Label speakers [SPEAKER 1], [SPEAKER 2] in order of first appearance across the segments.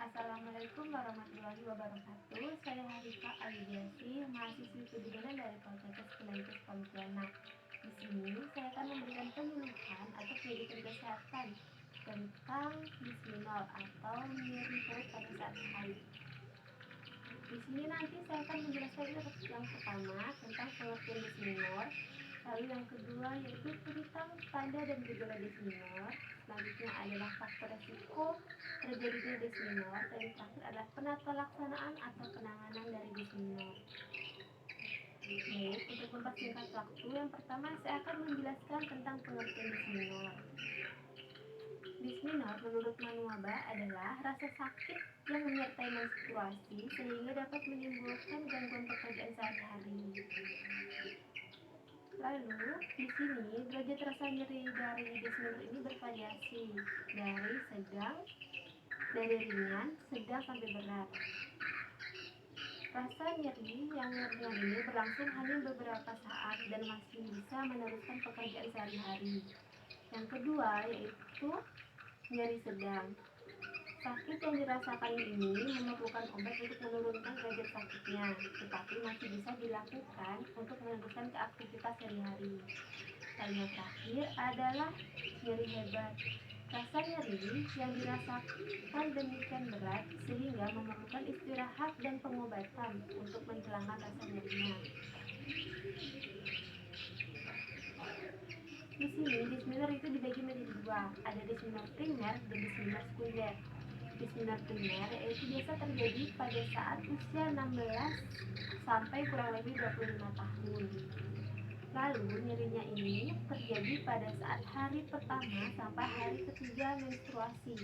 [SPEAKER 1] Assalamualaikum warahmatullahi wabarakatuh. Saya Harika Alidiasi, mahasiswi kebidanan dari Poltekkes Kemenkes Pontianak. Di sini saya akan memberikan penyuluhan atau pendidikan kesehatan tentang bisminol atau nyeri perut pada saat haid. Di sini nanti saya akan menjelaskan yang pertama tentang pengertian bisminol, lalu yang kedua yaitu tentang tanda dan gejala bisminol. Selanjutnya adalah faktor resiko terjadinya bisminol, dan yang terakhir adalah penata laksanaan atau penanganan dari bisminol. Baik, untuk mempersingkat waktu, yang pertama saya akan menjelaskan tentang pengertian bisminol. Bisminol menurut Manuaba adalah rasa sakit yang menyertai menstruasi sehingga dapat menimbulkan gangguan pekerjaan sehari-hari. Lalu di sini derajat rasa nyeri dari bisminol ini bervariasi dari ringan, sedang sampai berat. Rasa nyeri yang ringan ini berlangsung hanya beberapa saat dan masih bisa meneruskan pekerjaan sehari-hari. Yang kedua yaitu nyeri sedang. Sakit yang dirasakan ini memerlukan obat untuk menurunkan derajat sakitnya, tetapi masih bisa dilakukan untuk meneruskan ke aktivitas sehari-hari. Dan yang terakhir adalah nyeri hebat. Rasa nyeri yang dirasakan demikian berat sehingga memerlukan istirahat dan pengobatan untuk menghilangkan rasa nyerinya. Di sini bisminol itu dibagi menjadi dua, ada bisminol primer dan bisminol sekunder. Bisminol primer yaitu biasa terjadi pada saat usia 16 sampai kurang lebih 25 tahun. Lalu nyerinya ini terjadi pada saat hari pertama sampai hari ketiga menstruasi.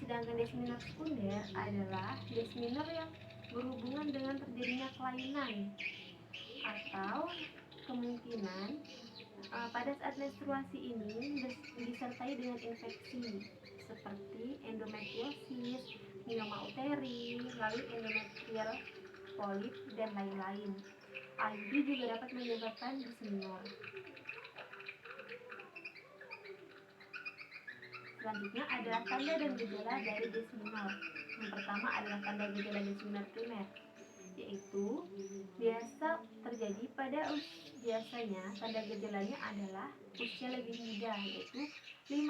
[SPEAKER 1] Sedangkan bisminol sekunder adalah bisminol yang berhubungan dengan terjadinya kelainan atau kemungkinan pada saat menstruasi ini disertai dengan infeksi seperti endometriosis, mioma uteri, lalu endometrial polip, dan lain-lain. IUD juga dapat menyebabkan bisminol. Selanjutnya adalah tanda dan gejala dari bisminol. Yang pertama adalah tanda gejala bisminol primer, yaitu biasanya tanda gejalanya adalah usia lebih muda, yaitu 15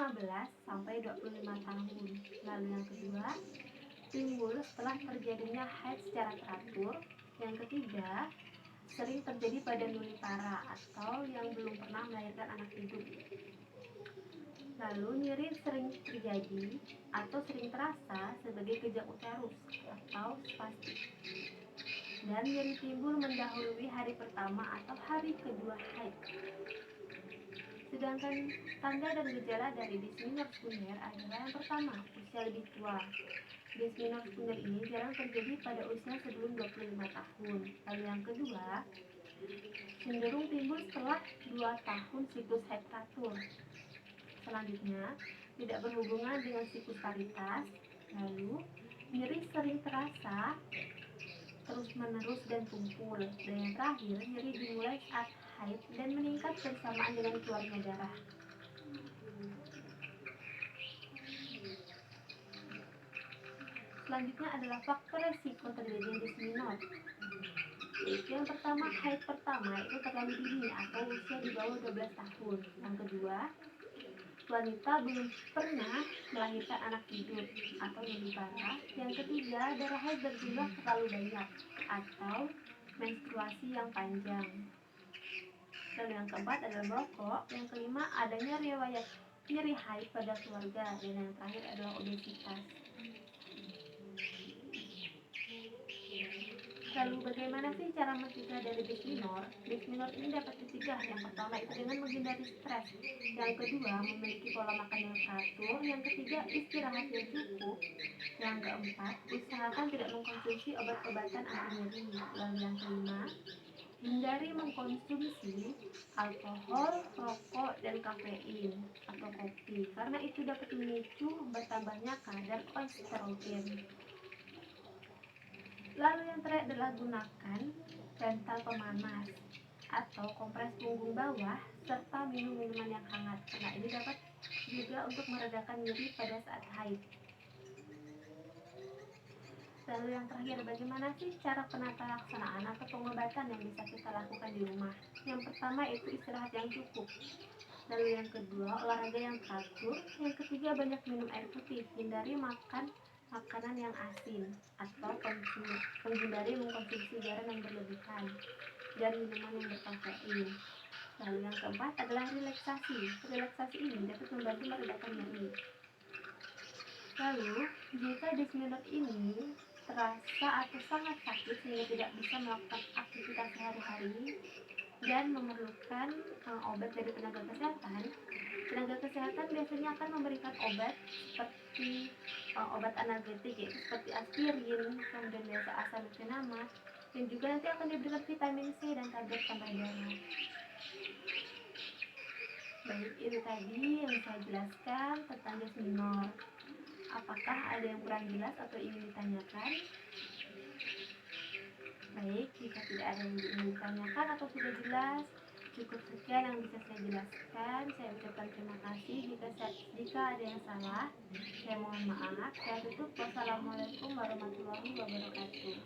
[SPEAKER 1] sampai 25 tahun. Lalu yang kedua, timbul setelah terjadinya haid secara teratur. Yang ketiga, sering terjadi pada nulipara atau yang belum pernah melahirkan anak hidup. Lalu nyeri sering terjadi atau sering terasa sebagai kejang uterus atau spastik. Dan nyeri timbul mendahului hari pertama atau hari kedua haid. Sedangkan tanda dan gejala dari bisminol sekunder adalah yang pertama, usia lebih tua. Bisminol sekunder ini jarang terjadi pada usia sebelum 25 tahun. Lalu yang kedua, cenderung timbul setelah 2 tahun siklus haid teratur. Selanjutnya, tidak berhubungan dengan siklus paritas. Lalu, nyeri sering terasa terus-menerus dan tumpul. Dan yang terakhir, nyeri dimulai saat haid dan meningkat bersamaan dengan keluarnya darah. Selanjutnya adalah faktor resiko terjadinya bisminol. Yaitu yang pertama, haid pertama itu terlalu dini atau usia di bawah 12 tahun. Yang kedua, wanita belum pernah melahirkan anak hidup atau nulipara. Yang ketiga, darah haid berjumlah terlalu banyak atau menstruasi yang panjang. Dan yang keempat adalah merokok. Yang kelima, adanya riwayat nyeri haid pada keluarga. Dan yang terakhir adalah obesitas. Lalu bagaimana sih cara mencegah dari bisminol? Bisminol ini dapat dicegah. Yang pertama itu dengan menghindari stres. Yang kedua, memiliki pola makan yang teratur. Yang ketiga, istirahat yang cukup. Yang keempat, usahakan tidak mengkonsumsi obat-obatan anti nyeri. Lalu yang kelima, hindari mengkonsumsi alkohol, rokok, dan kafein atau kopi karena itu dapat memicu bertambahnya kadar kolesterol. Lalu yang terakhir adalah gunakan bantal pemanas atau kompres punggung bawah serta minum minuman yang hangat karena ini dapat juga untuk meredakan nyeri pada saat haid. Lalu yang terakhir, bagaimana sih cara penata laksanaan atau pengobatan yang bisa kita lakukan di rumah? Yang pertama itu istirahat yang cukup. Lalu yang kedua, olahraga yang teratur. Yang ketiga, banyak minum air putih. Hindari makan makanan yang asin atau menghindari mengkonsumsi garam yang berlebihan dan minuman yang berkafein. Lalu yang keempat adalah relaksasi. Relaksasi ini dapat membantu meredakan nyeri. Lalu, jika dysmenorrhea ini terasa atau sangat sakit sehingga tidak bisa melakukan aktivitas sehari-hari dan memerlukan obat dari tenaga kesehatan biasanya akan memberikan obat seperti obat analgetik, yaitu seperti aspirin, kemudian biasa asalufenamat, dan juga nanti akan diberikan vitamin C dan tablet tambah darah. Baik, itu tadi yang saya jelaskan tentang dysmenorrhea. Apakah ada yang kurang jelas atau ingin ditanyakan? Baik, jika tidak ada yang ingin ditanyakan atau sudah jelas, cukup sekian yang bisa saya jelaskan. Saya ucapkan terima kasih. Jika ada yang salah, saya mohon maaf. Saya tutup. Wassalamualaikum warahmatullahi wabarakatuh.